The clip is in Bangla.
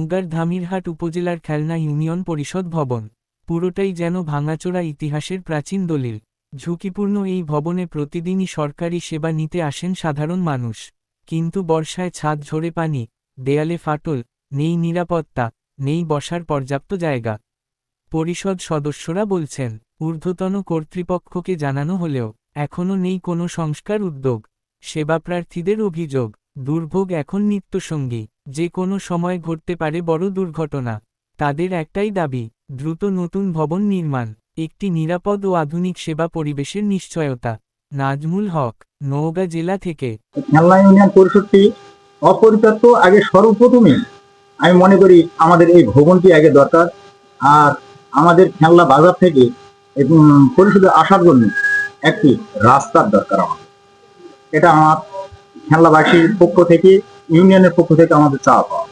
নওগাঁর ধামিরহাট উপজেলার খেলনা ইউনিয়ন পরিষদ ভবন। পুরোটাই যেন ভাঙাচোরা ইতিহাসের প্রাচীন দলিল। ঝুঁকিপূর্ণ এই ভবনে প্রতিদিনই সরকারি সেবা নিতে আসেন সাধারণ মানুষ। কিন্তু বর্ষায় ছাদ ঝরে পানি, দেয়ালে ফাটল, নেই নিরাপত্তা, নেই বসার পর্যাপ্ত জায়গা। পরিষদ সদস্যরা বলছেন, ঊর্ধ্বতন কর্তৃপক্ষকে জানানো হলেও এখনও নেই কোনো সংস্কার উদ্যোগ। সেবাপ্রার্থীদের অভিযোগ, দুর্ভোগ এখন নিত্যসঙ্গী, যে কোনো সময় ঘটতে পারে বড় দুর্ঘটনা। তাদের একটাই দাবি, দ্রুত নতুন ভবন নির্মাণ, একটি নিরাপদ ও আধুনিক সেবা পরিবেশের নিশ্চয়তা। নাজমুল হক, নওগাঁ জেলা থেকে। খেলনা ইউনিয়ন পরিষদটি অপরিত্যক্ত আগে সর্বপ্রথমে আমি মনে করি আমাদের এই ভবনটি আগে দরকার। আর আমাদের খেলনা বাজার থেকে পরিষদে আসার জন্য একটি রাস্তার দরকার আমাদের। এটা আমার খেলনাবাসীর পক্ষ থেকে, ইউনিয়নের পক্ষ থেকে আমাদের চাওয়া পাওয়া।